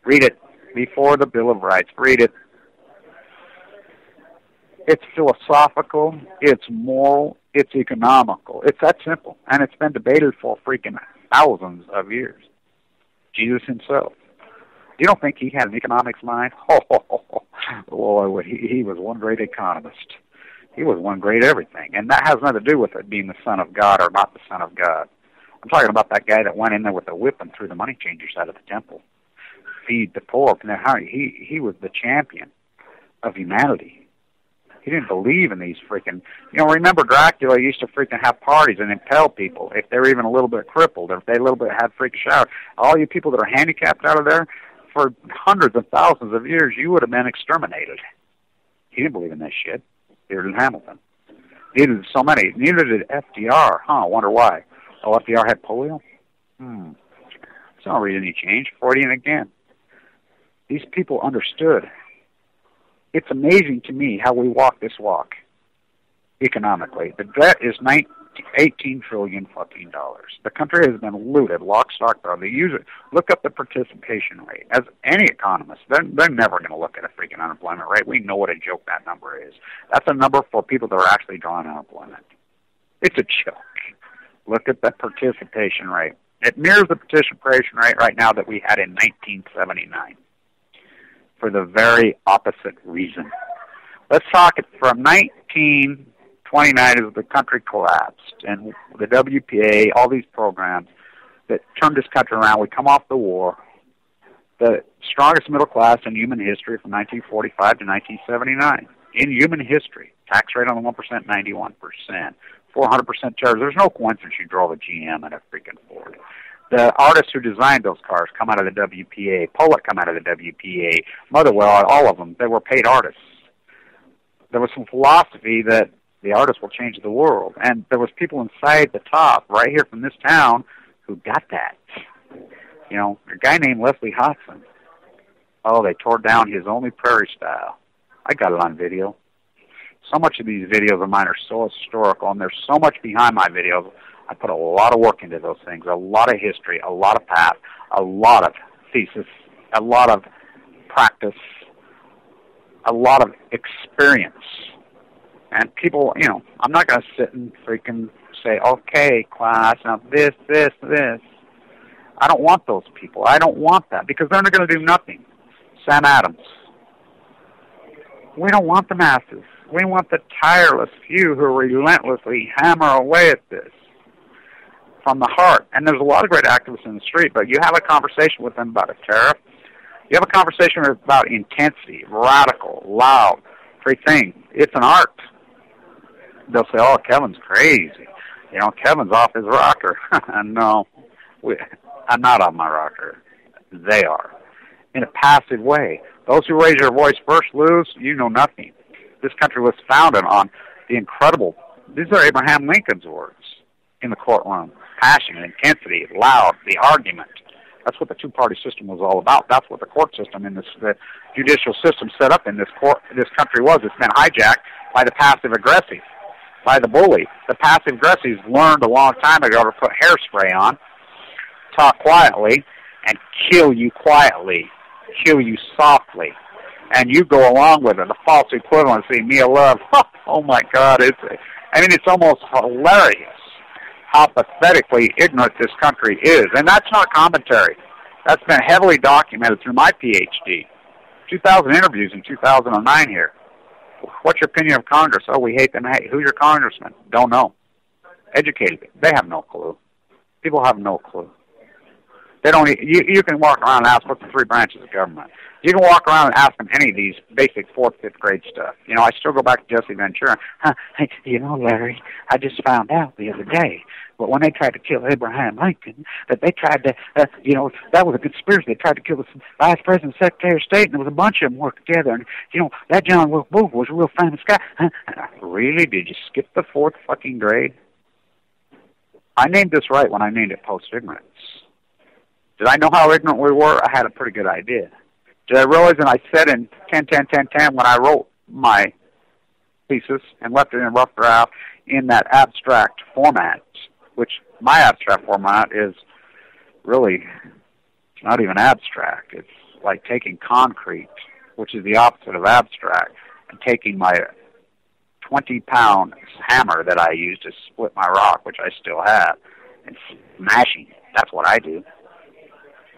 Read it before the Bill of Rights. Read it. It's philosophical, it's moral, it's economical. It's that simple. And it's been debated for freaking thousands of years. Jesus himself. You don't think he had an economics mind? Oh, he was one great economist. He was one great everything. And that has nothing to do with it being the Son of God or not the Son of God. I'm talking about that guy that went in there with a whip and threw the money changers out of the temple. Feed the poor. He was the champion of humanity. He didn't believe in these freaking... remember Dracula used to freaking have parties and impale people if they were even a little bit crippled or if they a little bit had freaking shower. All you people that are handicapped out of there, for hundreds of thousands of years, you would have been exterminated. He didn't believe in that shit. Neither did Hamilton. Neither did so many. Neither did FDR. I wonder why. Oh, FDR had polio? It's not really any change. Freudian again. These people understood. It's amazing to me how we walk this walk economically. The debt is $18 trillion fucking dollars. The country has been looted, lock, stock, barrel. They use it. Look up the participation rate. As any economist, they're never going to look at a freaking unemployment rate. We know what a joke that number is. That's a number for people that are actually drawing unemployment. It's a joke. Look at the participation rate. It mirrors the participation rate right now that we had in 1979 for the very opposite reason. Let's talk it from 1929 as the country collapsed and the WPA, all these programs that turned this country around. We come off the war, the strongest middle class in human history from 1945 to 1979. In human history, tax rate on the 1%, 91%. 400% charge. There's no coincidence you drove a GM and a freaking Ford. The artists who designed those cars come out of the WPA. Pollock come out of the WPA. Motherwell, all of them, they were paid artists. There was some philosophy that the artists will change the world. And there was people inside the top, right here from this town, who got that. A guy named Leslie Hodgson. Oh, they tore down his only prairie style. I got it on video. So much of these videos of mine are so historical, and there's so much behind my videos. I put a lot of work into those things, a lot of history, a lot of path, a lot of thesis, a lot of practice, a lot of experience. And people, you know, I'm not going to sit and freaking say, okay, class, now this. I don't want those people. I don't want that, because they're not going to do nothing. Sam Adams. We don't want the masses. We want the tireless few who relentlessly hammer away at this from the heart. And there's a lot of great activists in the street, but you have a conversation with them about a tariff. You have a conversation about intensity, radical, loud, free thing. It's an art. They'll say, oh, Kevin's crazy. You know, Kevin's off his rocker. No, I'm not on my rocker. They are. In a passive way. Those who raise your voice first lose, you know nothing. This country was founded on the incredible, these are Abraham Lincoln's words in the courtroom. Passion, intensity, loud, the argument. That's what the two-party system was all about. That's what the court system and the judicial system set up in this country was. It's been hijacked by the passive-aggressive, by the bully. The passive-aggressives learned a long time ago to put hairspray on, talk quietly, and kill you quietly, kill you softly. And you go along with it, the false equivalency, Mia Love. Oh, my God. It's almost hilarious how pathetically ignorant this country is. And that's not commentary. That's been heavily documented through my PhD. 2,000 interviews in 2009 here. What's your opinion of Congress? Oh, we hate them. Hey, who's your congressman? Don't know. Educated. They have no clue. People have no clue. They don't. You can walk around and ask what's the three branches of government. You can walk around and ask them any of these basic 4th, 5th grade stuff. You know, I still go back to Jesse Ventura. You know, Larry, I just found out the other day, but when they tried to kill Abraham Lincoln, that they tried to, that was a conspiracy. They tried to kill the Vice President, Secretary of State, and there was a bunch of them worked together. And, you know, that John Wilkes Booth was a real famous guy. Really? Did you skip the 4th fucking grade? I named this right when I named it post-ignorance. Did I know how ignorant we were? I had a pretty good idea. Did I realize, and I said in 10-10-10-10 when I wrote my thesis and left it in rough draft in that abstract format, which my abstract format is really, it's not even abstract. It's like taking concrete, which is the opposite of abstract, and taking my 20-pound hammer that I used to split my rock, which I still have, and smashing it. That's what I do.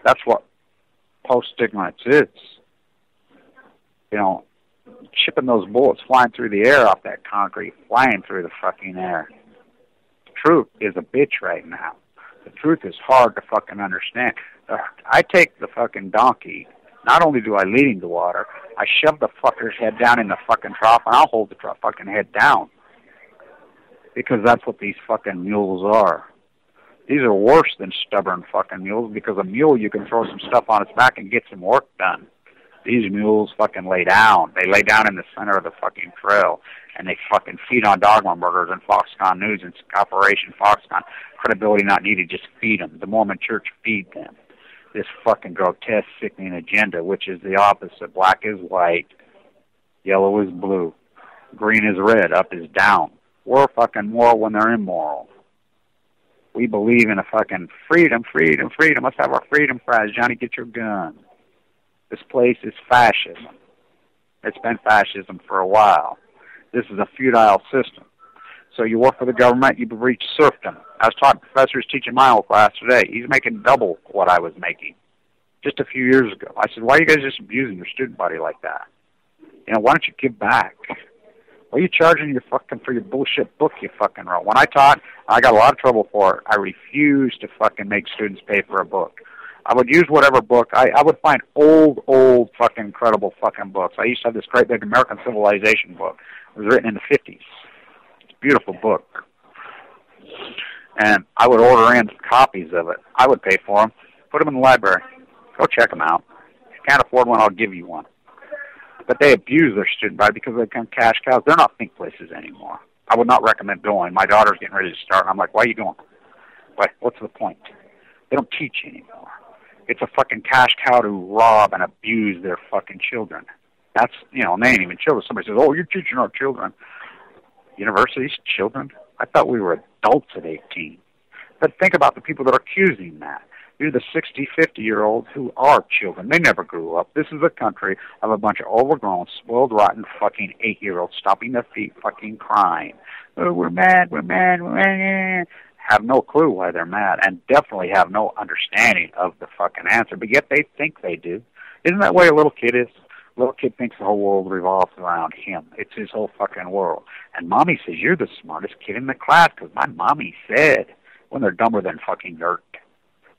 That's what post-ignorance is. You know, chipping those bullets flying through the air off that concrete, flying through the fucking air. The truth is a bitch right now. The truth is hard to fucking understand. I take the fucking donkey. Not only do I lead him to water, I shove the fucker's head down in the fucking trough, and I'll hold the fucking head down. Because that's what these fucking mules are. These are worse than stubborn fucking mules, because a mule, you can throw some stuff on its back and get some work done. These mules fucking lay down. They lay down in the center of the fucking trail, and they fucking feed on dogma burgers and Foxconn News and Operation Foxconn. Credibility not needed, just feed them. The Mormon Church feed them. This fucking grotesque, sickening agenda, which is the opposite. Black is white, yellow is blue, green is red, up is down. We're fucking moral when they're immoral. We believe in a fucking freedom. Let's have our freedom prize. Johnny, get your gun. This place is fascism. It's been fascism for a while. This is a feudal system. So you work for the government, you reach serfdom. I was taught professors teaching my old class today. He's making double what I was making just a few years ago. I said, why are you guys just abusing your student body like that? You know, why don't you give back? Why are you charging your fucking for your bullshit book you fucking wrote? When I taught, I got a lot of trouble for it. I refused to fucking make students pay for a book. I would use whatever book. I would find old fucking incredible fucking books. I used to have this great big American Civilization book. It was written in the 50s. It's a beautiful book. And I would order in copies of it. I would pay for them. Put them in the library. Go check them out. If you can't afford one, I'll give you one. But they abuse their student body because they become cash cows. They're not think places anymore. I would not recommend going. My daughter's getting ready to start. I'm like, why are you going? What's the point? They don't teach anymore. It's a fucking cash cow to rob and abuse their fucking children. That's, you know, and they ain't even children. Somebody says, oh, you're teaching our children. Universities, children? I thought we were adults at 18. But think about the people that are accusing that. You're the 60, 50-year-olds who are children. They never grew up. This is a country of a bunch of overgrown, spoiled, rotten fucking 8-year-olds stomping their feet, fucking crying. Oh, we're mad, we're mad, we're mad. Have no clue why they're mad, and definitely have no understanding of the fucking answer, but yet they think they do. Isn't that the way a little kid is? A little kid thinks the whole world revolves around him. It's his whole fucking world. And mommy says, you're the smartest kid in the class because my mommy said, when they're dumber than fucking dirt.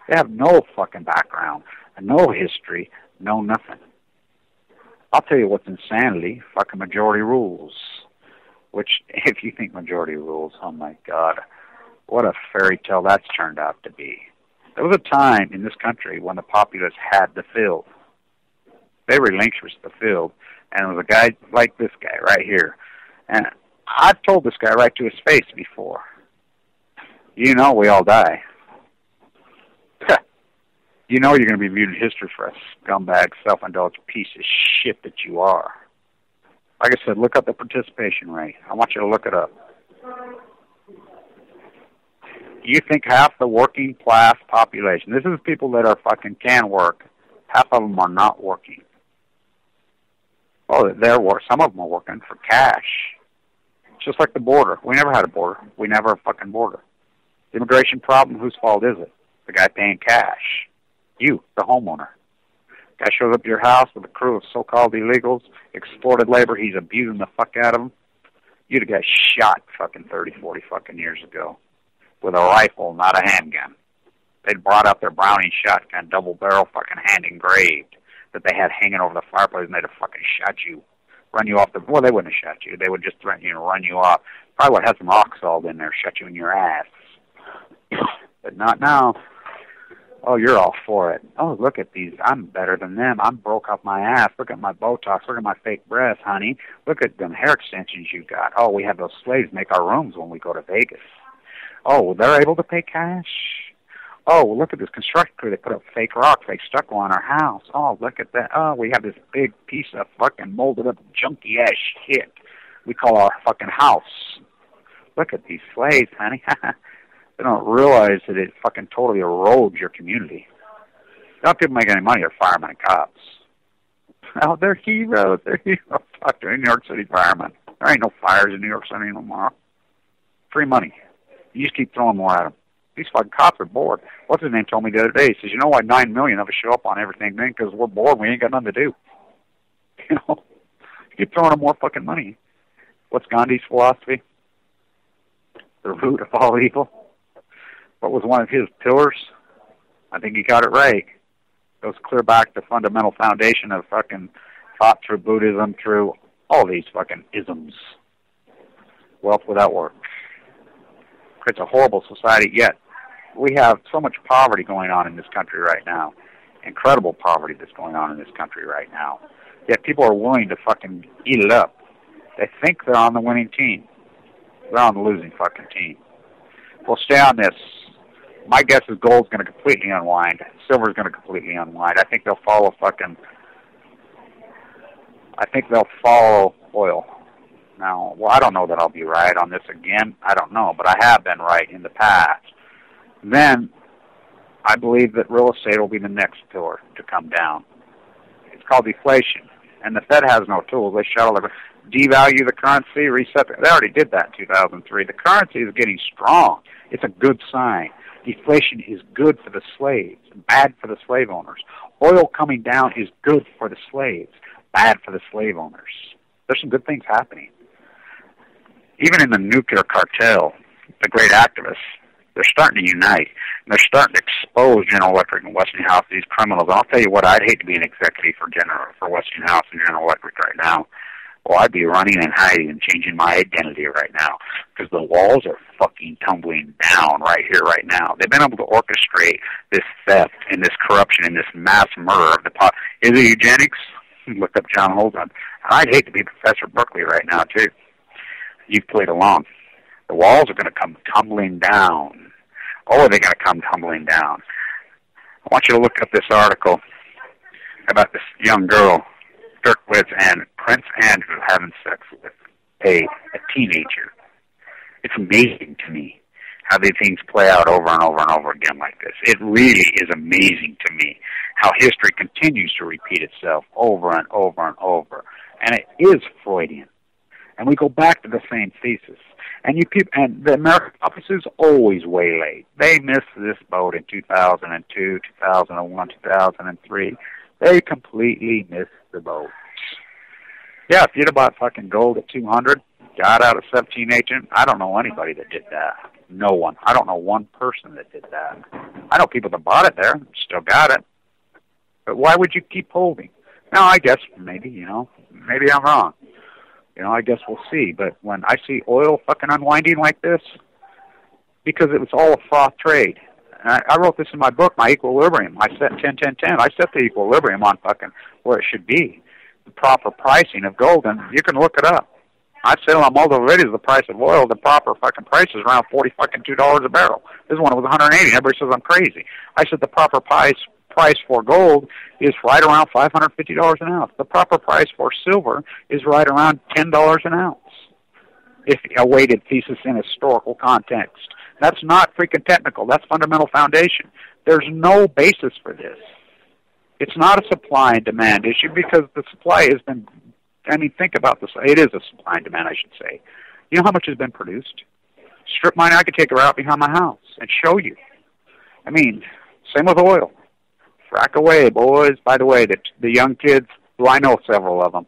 They have no fucking background, no history, no nothing. I'll tell you what's insanity, fucking majority rules. Which, if you think majority rules, oh my God, what a fairy tale that's turned out to be. There was a time in this country when the populace had the field. They relinquished the field, and it was a guy like this guy right here. And I've told this guy right to his face before, you know we all die. You know you're going to be viewed in history for a scumbag, self-indulgent piece of shit that you are. Like I said, look up the participation rate. I want you to look it up. You think half the working class population, this is people that are fucking can work, half of them are not working. Oh, some of them are working for cash. Just like the border. We never had a border. We never had a fucking border. The immigration problem, whose fault is it? The guy paying cash. You, the homeowner. Guy shows up at your house with a crew of so-called illegals, exploited labor, he's abusing the fuck out of them. You'd have got shot fucking 30, 40 fucking years ago with a rifle, not a handgun. They'd brought out their Browning shotgun, double-barrel fucking hand engraved that they had hanging over the fireplace, and they'd have fucking shot you, run you off the... Well, they wouldn't have shot you. They would just threaten you to run you off. Probably would have had some rock salt in there, shut you in your ass. But not now. Oh, you're all for it. Oh, look at these. I'm better than them. I'm broke off my ass. Look at my Botox. Look at my fake breasts, honey. Look at them hair extensions you got. Oh, we have those slaves make our rooms when we go to Vegas. Oh, they're able to pay cash. Oh, look at this construction crew. They put up fake rock, fake stucco on our house. Oh, look at that. Oh, we have this big piece of fucking molded up junky-ass shit we call our fucking house. Look at these slaves, honey. They don't realize that it fucking totally erodes your community. Not people make any money are firemen and cops. Oh, they're heroes. They're heroes. Fuck, they're New York City firemen. There ain't no fires in New York City no more. Free money. You just keep throwing more at them. These fucking cops are bored. What's his name told me the other day? He says, you know why 9 million of us show up on everything then? Because we're bored. We ain't got nothing to do. You know? You keep throwing them more fucking money. What's Gandhi's philosophy? The root of all evil. What was one of his pillars? I think he got it right. It was clear back the fundamental foundation of fucking thought through Buddhism, through all these fucking isms. Wealth without work. Creates a horrible society, yet we have so much poverty going on in this country right now. Incredible poverty that's going on in this country right now. Yet people are willing to fucking eat it up. They think they're on the winning team. They're on the losing fucking team. We'll stay on this. My guess is gold's going to completely unwind. Silver's going to completely unwind. I think they'll follow oil. Now, well, I don't know that I'll be right on this again. I don't know, but I have been right in the past. Then, I believe that real estate will be the next pillar to come down. It's called deflation, and the Fed has no tools. They shuttle everything. Devalue the currency, reset. They already did that in 2003. The currency is getting strong. It's a good sign. Deflation is good for the slaves, bad for the slave owners. Oil coming down is good for the slaves, bad for the slave owners. There's some good things happening. Even in the nuclear cartel, the great activists, they're starting to unite. And they're starting to expose General Electric and Westinghouse, these criminals. And I'll tell you what, I'd hate to be an executive for Westinghouse and General Electric right now. Well, I'd be running and hiding and changing my identity right now because the walls are fucking tumbling down right here, right now. They've been able to orchestrate this theft and this corruption and this mass murder of the pot. Is it eugenics? Look up John Holden. I'd hate to be Professor Berkeley right now, too. You've played along. The walls are going to come tumbling down. Oh, are they going to come tumbling down? I want you to look up this article about this young girl, Dirkwitz and Prince Andrew, having sex with a teenager. It's amazing to me how these things play out over and over and over again like this. It really is amazing to me how history continues to repeat itself over and over and over. And it is Freudian. And we go back to the same thesis. And and the American officers always waylaid. They missed this boat in 2002, 2001, 2003. They completely missed the boat. Yeah, if you'd have bought fucking gold at 200, got out a 17 agent, I don't know anybody that did that. No one. I don't know one person that did that. I know people that bought it there, still got it. But why would you keep holding? Now, I guess maybe I'm wrong. I guess we'll see. But when I see oil fucking unwinding like this, because it was all a froth trade. And I wrote this in my book, My Equilibrium. I set 10-10-10. I set the equilibrium on fucking where it should be. The proper pricing of gold, and you can look it up. I've said on multiple videos the price of oil, the proper fucking price is around $2 a barrel. This one was 180. Everybody says I'm crazy. I said the proper price for gold is right around $550 an ounce. The proper price for silver is right around $10 an ounce. If a weighted thesis in historical context. That's not freaking technical. That's fundamental foundation. There's no basis for this. It's not a supply and demand issue because the supply has been, think about this. It is a supply and demand, I should say. You know how much has been produced? Strip mine, I could take her out behind my house and show you. Same with oil. Frack away, boys. By the way, the young kids, who I know several of them,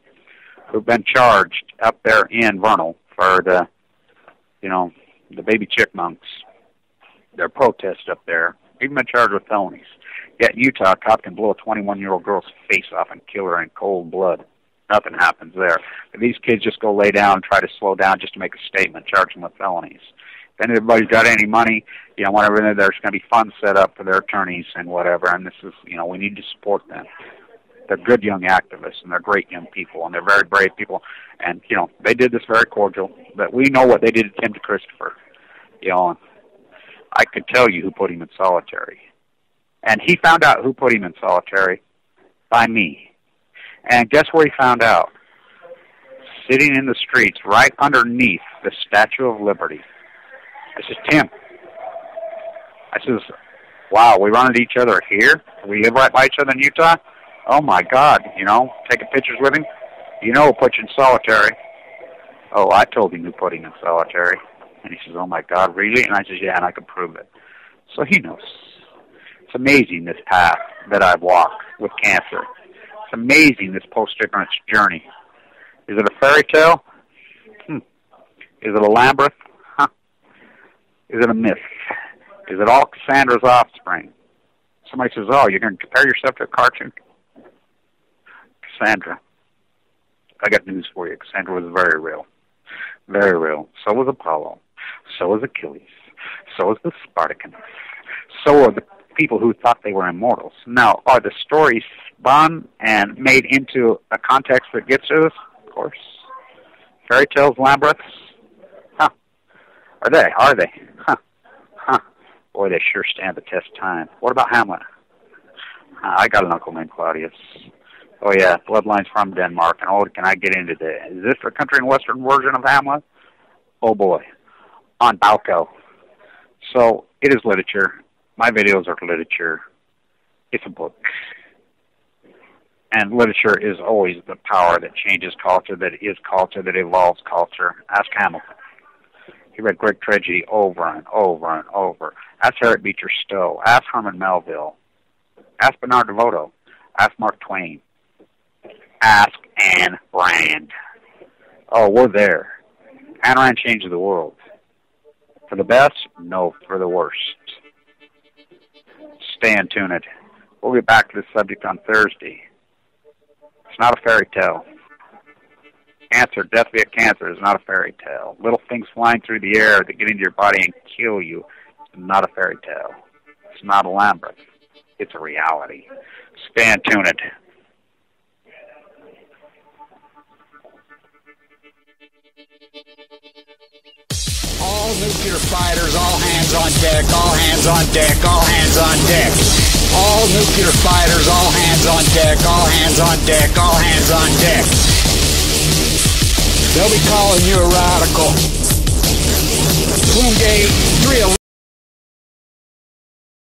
who've been charged up there in Vernal for the baby chipmunks, their protest up there, even been charged with felonies. Yet in Utah, a cop can blow a 21-year-old girl's face off and kill her in cold blood. Nothing happens there. But these kids just go lay down and try to slow down just to make a statement, charge them with felonies. If anybody's got any money, whatever, there's going to be funds set up for their attorneys and whatever, and this is, we need to support them. They're good young activists, and they're great young people, and they're very brave people, and, they did this very cordial, but we know what they did to Tim to Christopher. I could tell you who put him in solitary. And he found out who put him in solitary by me. And guess where he found out? Sitting in the streets right underneath the Statue of Liberty. I says, Tim. I says, wow, we run into each other here? We live right by each other in Utah? Oh, my God, taking pictures with him? Who put you in solitary? Oh, I told him who put him in solitary. And he says, oh, my God, really? And I says, yeah, and I can prove it. So he knows. It's amazing, this path that I've walked with cancer. It's amazing, this post-ignorance journey. Is it a fairy tale? Is it a labyrinth? Is it a myth? Is it all Cassandra's offspring? Somebody says, oh, you're going to compare yourself to a cartoon? Cassandra. I got news for you. Cassandra was very real. Very real. So was Apollo. So was Achilles. So was the Spartacans. So are the people who thought they were immortals. Now, are the stories spun and made into a context that gets to us? Of course. Fairy tales, labyrinths? Are they? Boy, they sure stand the test of time. What about Hamlet? I got an uncle named Claudius. Oh, yeah, bloodlines from Denmark. And, oh, can I get into is this a country and western version of Hamlet? Oh, boy. On Balco. So, it is literature. My videos are literature. It's a book. And literature is always the power that changes culture, that is culture, that evolves culture. Ask Hamilton. He read Greek tragedy over and over and over. Ask Harriet Beecher Stowe. Ask Herman Melville. Ask Bernard DeVoto. Ask Mark Twain. Ask Anne Rand. Oh, we're there. Ayn Rand changed the world. For the best? No, for the worst. Stay in tune. We'll get back to this subject on Thursday. It's not a fairy tale. Cancer, death via cancer is not a fairy tale. Little things flying through the air that get into your body and kill you is not a fairy tale. It's not a labyrinth. It's a reality. Stay in tune. All nuclear fighters, all hands on deck, all hands on deck, all hands on deck. All nuclear fighters, all hands on deck, all hands on deck, all hands on deck. They'll be calling you a radical. Swingate 311.